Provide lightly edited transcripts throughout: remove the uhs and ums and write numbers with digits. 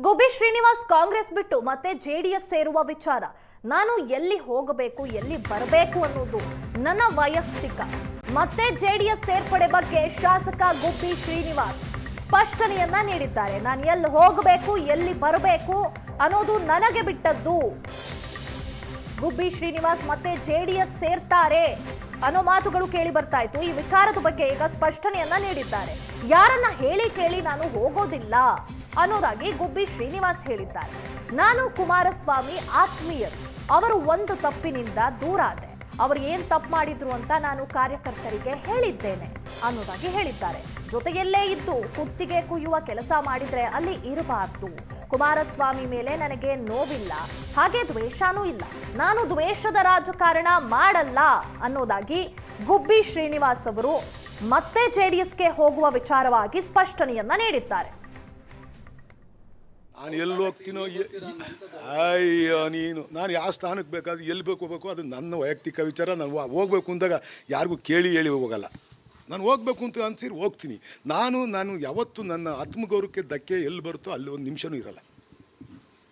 ಗುಬ್ಬಿ ಶ್ರೀನಿವಾಸ್ ಕಾಂಗ್ರೆಸ್ ಬಿಟ್ಟು ಮತ್ತೆ ಜೆಡಿಎಸ್ ಸೇರುವ ವಿಚಾರ. ನಾನು ಎಲ್ಲಿ ಹೋಗಬೇಕು ಎಲ್ಲಿ ಬರಬೇಕು ಅನ್ನೋದು ನನ್ನ ವೈಯಕ್ತಿಕ. ಮತ್ತೆ ಜೆಡಿಎಸ್ ಸೇರ್ಪಡೆ ಬಗ್ಗೆ ಶಾಸಕ ಗುಬ್ಬಿ ಶ್ರೀನಿವಾಸ್ ಸ್ಪಷ್ಟನೆಯನ್ನ ನೀಡಿದ್ದಾರೆ. ನಾನು ಎಲ್ಲಿ ಹೋಗಬೇಕು ಎಲ್ಲಿ ಬರಬೇಕು ಅನ್ನೋದು ನನಗೆ ಬಿಟ್ಟದ್ದು. ಗುಬ್ಬಿ ಶ್ರೀನಿವಾಸ್ ಮತ್ತೆ ಜೆಡಿಎಸ್ ಸೇರ್ತಾರೆ ಅನ್ನೋ ಮಾತುಗಳು ಕೇಳಿ ಬರ್ತಾ ಇತ್ತು. ಈ ವಿಚಾರದ ಬಗ್ಗೆ ಈಗ ಸ್ಪಷ್ಟನೆಯನ್ನ ನೀಡಿದ್ದಾರೆ. ಯಾರನ್ನ ಹೇಳಿ ಕೇಳಿ ನಾನು ಹೋಗೋದಿಲ್ಲ ಅನ್ನೋದಾಗಿ ಗುಬ್ಬಿ ಶ್ರೀನಿವಾಸ್ ಹೇಳಿದ್ದಾರೆ. ನಾನು ಕುಮಾರಸ್ವಾಮಿ ಆತ್ಮೀಯರು, ಅವರು ಒಂದು ತಪ್ಪಿನಿಂದ ದೂರ ಆದೆ. ಅವರು ಏನ್ ತಪ್ಪು ಮಾಡಿದ್ರು ಅಂತ ನಾನು ಕಾರ್ಯಕರ್ತರಿಗೆ ಹೇಳಿದ್ದೇನೆ ಅನ್ನೋದಾಗಿ ಹೇಳಿದ್ದಾರೆ. ಜೊತೆಯಲ್ಲೇ ಇದ್ದು ಕುತ್ತಿಗೆ ಕುಯ್ಯುವ ಕೆಲಸ ಮಾಡಿದ್ರೆ ಅಲ್ಲಿ ಇರಬಾರ್ದು. ಕುಮಾರಸ್ವಾಮಿ ಮೇಲೆ ನನಗೆ ನೋವಿಲ್ಲ, ಹಾಗೆ ದ್ವೇಷನೂ ಇಲ್ಲ. ನಾನು ದ್ವೇಷದ ರಾಜಕಾರಣ ಮಾಡಲ್ಲ ಅನ್ನೋದಾಗಿ ಗುಬ್ಬಿ ಶ್ರೀನಿವಾಸ್ ಅವರು ಮತ್ತೆ ಜೆಡಿಎಸ್ಗೆ ಹೋಗುವ ವಿಚಾರವಾಗಿ ಸ್ಪಷ್ಟನೆಯನ್ನ ನೀಡಿದ್ದಾರೆ. ನಾನು ಎಲ್ಲಿ ಹೋಗ್ತೀನೋ ಅಯ್ಯೋ ನೀನು ನಾನು ಯಾವ ಸ್ಥಾನಕ್ಕೆ ಬೇಕಾದ್ರೆ ಎಲ್ಲಿ ಹೋಗ್ಬೇಕು ಅದು ನನ್ನ ವೈಯಕ್ತಿಕ ವಿಚಾರ. ನಾನು ಹೋಗ್ಬೇಕು ಅಂದಾಗ ಯಾರಿಗೂ ಕೇಳಿ ಹೇಳಿ ಹೋಗಲ್ಲ. ನಾನು ಹೋಗ್ಬೇಕು ಅಂತ ಅನ್ಸಿರು ಹೋಗ್ತೀನಿ. ನಾನು ಯಾವತ್ತೂ ನನ್ನ ಆತ್ಮಗೌರವಕ್ಕೆ ಧಕ್ಕೆ ಎಲ್ಲಿ ಬರುತ್ತೋ ಅಲ್ಲಿ ಒಂದು ನಿಮಿಷನೂ ಇರಲ್ಲ.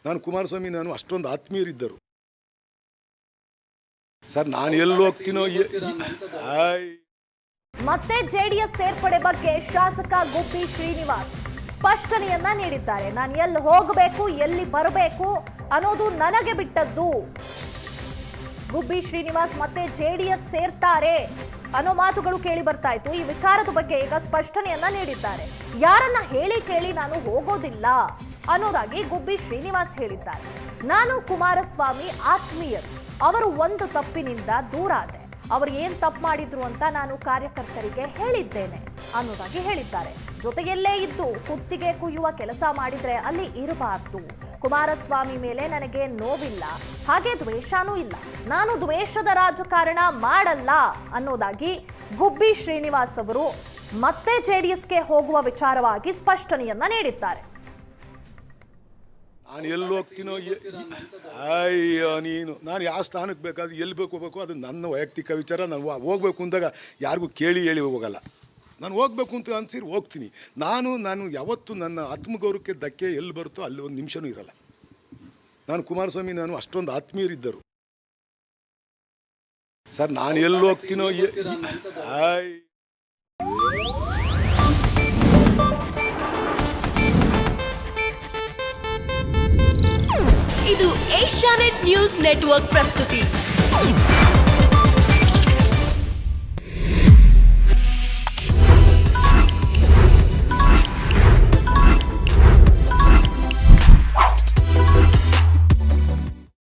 ನಾನು ಕುಮಾರಸ್ವಾಮಿ ನಾನು ಅಷ್ಟೊಂದು ಆತ್ಮೀಯರಿದ್ದರು ಸರ್. ನಾನು ಎಲ್ಲಿ ಹೋಗ್ತೀನೋ ಮತ್ತೆ ಜೆಡಿಎಸ್ ಸೇರ್ಪಡೆ ಬಗ್ಗೆ ಶಾಸಕ ಗುಬ್ಬಿ ಶ್ರೀನಿವಾಸ್ ಸ್ಪಷ್ಟನೆಯನ್ನ ನೀಡಿದ್ದಾರೆ. ನಾನು ಎಲ್ಲಿ ಹೋಗಬೇಕು ಎಲ್ಲಿ ಬರಬೇಕು ಅನ್ನೋದು ನನಗೆ ಬಿಟ್ಟದ್ದು. ಗುಬ್ಬಿ ಶ್ರೀನಿವಾಸ್ ಮತ್ತೆ ಜೆಡಿಎಸ್ ಸೇರ್ತಾರೆ ಅನ್ನೋ ಮಾತುಗಳು ಕೇಳಿ ಬರ್ತಾ ಇತ್ತು. ಈ ವಿಚಾರದ ಬಗ್ಗೆ ಈಗ ಸ್ಪಷ್ಟನೆಯನ್ನ ನೀಡಿದ್ದಾರೆ. ಯಾರನ್ನ ಹೇಳಿ ಕೇಳಿ ನಾನು ಹೋಗೋದಿಲ್ಲ ಅನ್ನೋದಾಗಿ ಗುಬ್ಬಿ ಶ್ರೀನಿವಾಸ್ ಹೇಳಿದ್ದಾರೆ. ನಾನು ಕುಮಾರಸ್ವಾಮಿ ಆತ್ಮೀಯರು, ಅವರು ಒಂದು ತಪ್ಪಿನಿಂದ ದೂರ ಆದೆ. ಅವರು ಏನ್ ತಪ್ಪು ಮಾಡಿದ್ರು ಅಂತ ನಾನು ಕಾರ್ಯಕರ್ತರಿಗೆ ಹೇಳಿದ್ದೇನೆ ಅನ್ನೋದಾಗಿ ಹೇಳಿದ್ದಾರೆ. ಜೊತೆಯಲ್ಲೇ ಇದ್ದು ಕುತ್ತಿಗೆ ಕುಯ್ಯುವ ಕೆಲಸ ಮಾಡಿದ್ರೆ ಅಲ್ಲಿ ಇರಬಾರ್ದು. ಕುಮಾರಸ್ವಾಮಿ ಮೇಲೆ ನನಗೆ ನೋವಿಲ್ಲ, ಹಾಗೆ ದ್ವೇಷನೂ ಇಲ್ಲ. ನಾನು ದ್ವೇಷದ ರಾಜಕಾರಣ ಮಾಡಲ್ಲ ಅನ್ನೋದಾಗಿ ಗುಬ್ಬಿ ಶ್ರೀನಿವಾಸ್ ಅವರು ಮತ್ತೆ ಜೆಡಿಎಸ್ಗೆ ಹೋಗುವ ವಿಚಾರವಾಗಿ ಸ್ಪಷ್ಟನೆಯನ್ನ ನೀಡಿದ್ದಾರೆ. ನಾನು ಎಲ್ಲಿ ಹೋಗ್ತೀನೋ ಅಯ್ಯೋ ನೀನು ನಾನು ಯಾವ ಸ್ಥಾನಕ್ಕೆ ಬೇಕಾದ್ರೆ ಎಲ್ಲಿ ಹೋಗ್ಬೇಕು ಅದು ನನ್ನ ವೈಯಕ್ತಿಕ ವಿಚಾರ. ನಾನು ಹೋಗ್ಬೇಕು ಅಂದಾಗ ಯಾರಿಗೂ ಕೇಳಿ ಹೇಳಿ ಹೋಗಲ್ಲ. ನಾನು ಹೋಗ್ಬೇಕು ಅಂತ ಅನ್ಸಿರು ಹೋಗ್ತೀನಿ. ನಾನು ಯಾವತ್ತೂ ನನ್ನ ಆತ್ಮಗೌರವಕ್ಕೆ ಧಕ್ಕೆ ಎಲ್ಲಿ ಬರುತ್ತೋ ಅಲ್ಲಿ ಒಂದು ನಿಮಿಷನೂ ಇರಲ್ಲ. ನಾನು ಕುಮಾರಸ್ವಾಮಿ ನಾನು ಅಷ್ಟೊಂದು ಆತ್ಮೀಯರಿದ್ದರು ಸರ್. ನಾನು ಎಲ್ಲಿ ಹೋಗ್ತೀನೋ ಇದು ಏಷ್ಯಾನೆಟ್ ನ್ಯೂಸ್ ನೆಟ್ವರ್ಕ್ ಪ್ರಸ್ತುತಿ.